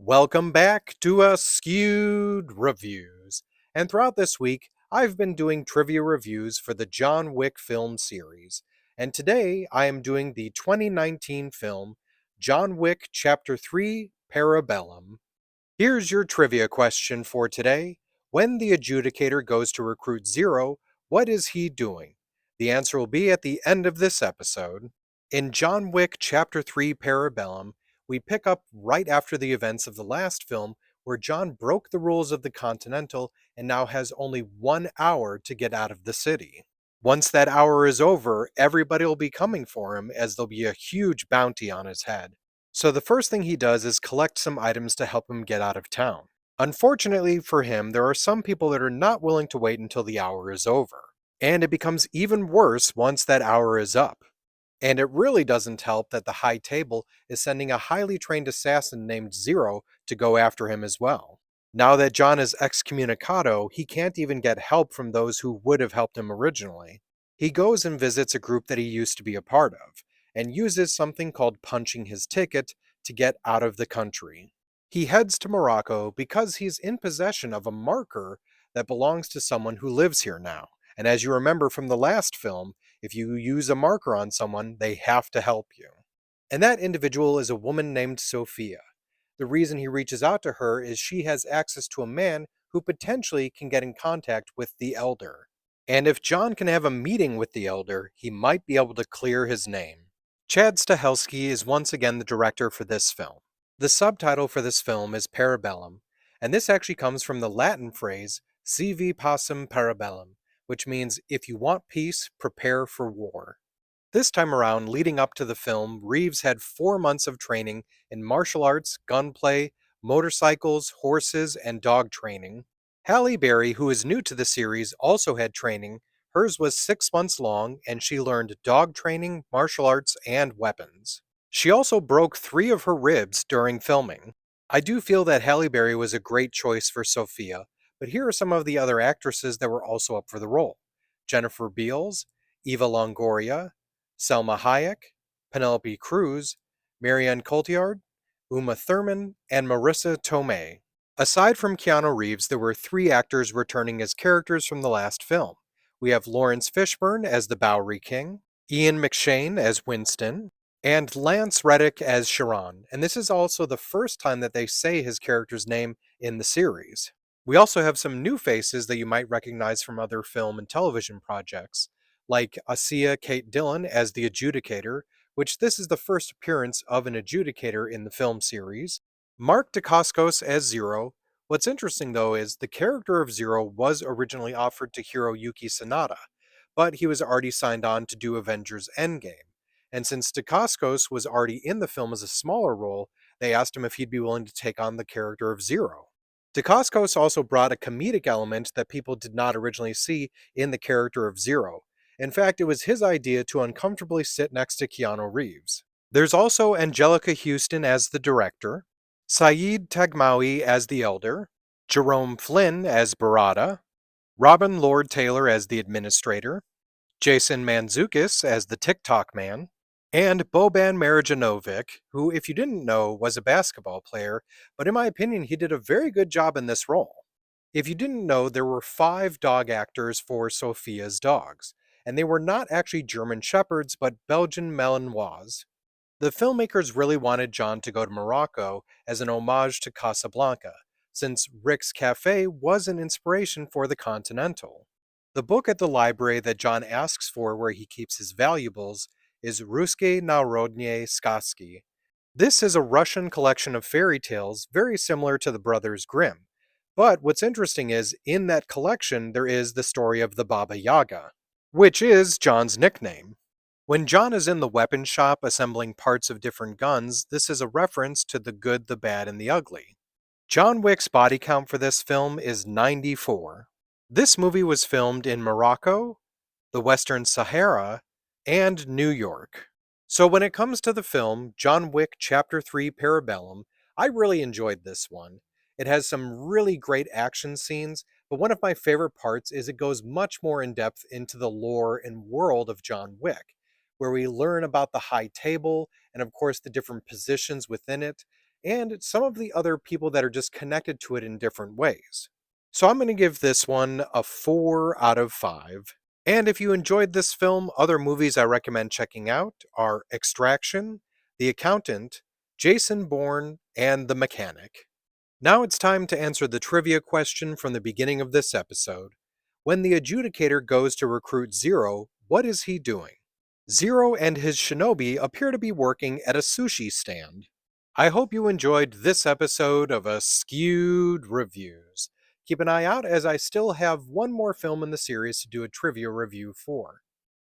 Welcome back to Askewed Reviews. And throughout this week, I've been doing trivia reviews for the John Wick film series. And today I am doing the 2019 film John Wick Chapter 3 Parabellum. Here's your trivia question for today. When the adjudicator goes to recruit Zero, what is he doing? The answer will be at the end of this episode. In John Wick Chapter 3 Parabellum, we pick up right after the events of the last film, where John broke the rules of the Continental and now has only 1 hour to get out of the city. Once that hour is over, everybody will be coming for him as there'll be a huge bounty on his head. So the first thing he does is collect some items to help him get out of town. Unfortunately for him, there are some people that are not willing to wait until the hour is over. And it becomes even worse once that hour is up. And it really doesn't help that the High Table is sending a highly trained assassin named Zero to go after him as well. Now that John is excommunicado, he can't even get help from those who would have helped him originally. He goes and visits a group that he used to be a part of, and uses something called punching his ticket to get out of the country. He heads to Morocco because he's in possession of a marker that belongs to someone who lives here now. And as you remember from the last film, if you use a marker on someone, they have to help you. And that individual is a woman named Sophia. The reason he reaches out to her is she has access to a man who potentially can get in contact with the Elder. And if John can have a meeting with the Elder, he might be able to clear his name. Chad Stahelski is once again the director for this film. The subtitle for this film is Parabellum, and this actually comes from the Latin phrase Sivi pacem parabellum, which means if you want peace, prepare for war. This time around, leading up to the film, Reeves had 4 months of training in martial arts, gunplay, motorcycles, horses, and dog training. Halle Berry, who is new to the series, also had training. Hers was 6 months long, and she learned dog training, martial arts, and weapons. She also broke 3 of her ribs during filming. I do feel that Halle Berry was a great choice for Sophia, but here are some of the other actresses that were also up for the role: Jennifer Beals, Eva Longoria, Selma Hayek, Penelope Cruz, Marianne Cotillard, Uma Thurman, and Marissa Tomei. Aside from Keanu Reeves, there were 3 actors returning as characters from the last film. We have Lawrence Fishburne as the Bowery King, Ian McShane as Winston, and Lance Reddick as Chiron, and this is also the first time that they say his character's name in the series. We also have some new faces that you might recognize from other film and television projects, like Asia Kate Dillon as the Adjudicator, which this is the first appearance of an Adjudicator in the film series, Mark Dacascos as Zero. What's interesting though is the character of Zero was originally offered to Hiroyuki Sanada, but he was already signed on to do Avengers Endgame. And since Dacascos was already in the film as a smaller role, they asked him if he'd be willing to take on the character of Zero. Dacascos also brought a comedic element that people did not originally see in the character of Zero. In fact, it was his idea to uncomfortably sit next to Keanu Reeves. There's also Angelica Houston as the director, Saeed Tagmaoui as the elder, Jerome Flynn as Barada, Robin Lord Taylor as the administrator, Jason Mantzoukas as the TikTok man, and Boban Marjanovic, who, if you didn't know, was a basketball player, but in my opinion, he did a very good job in this role. If you didn't know, there were 5 dog actors for Sophia's dogs, and they were not actually German Shepherds, but Belgian Malinois. The filmmakers really wanted John to go to Morocco as an homage to Casablanca, since Rick's Cafe was an inspiration for the Continental. The book at the library that John asks for where he keeps his valuables is Ruske Narodnie Skaski. This is a Russian collection of fairy tales very similar to the Brothers Grimm. But what's interesting is, in that collection, there is the story of the Baba Yaga, which is John's nickname. When John is in the weapon shop assembling parts of different guns, this is a reference to the good, the bad, and the ugly. John Wick's body count for this film is 94. This movie was filmed in Morocco, the Western Sahara, and New York. So when it comes to the film, John Wick Chapter 3 Parabellum, I really enjoyed this one. It has some really great action scenes, but one of my favorite parts is it goes much more in depth into the lore and world of John Wick, where we learn about the High Table and of course the different positions within it. and some of the other people that are just connected to it in different ways. So I'm going to give this one a 4 out of 5. And if you enjoyed this film, other movies I recommend checking out are Extraction, The Accountant, Jason Bourne, and The Mechanic. Now it's time to answer the trivia question from the beginning of this episode. When the adjudicator goes to recruit Zero, what is he doing? Zero and his shinobi appear to be working at a sushi stand. I hope you enjoyed this episode of Askewed Reviews. Keep an eye out as I still have one more film in the series to do a trivia review for.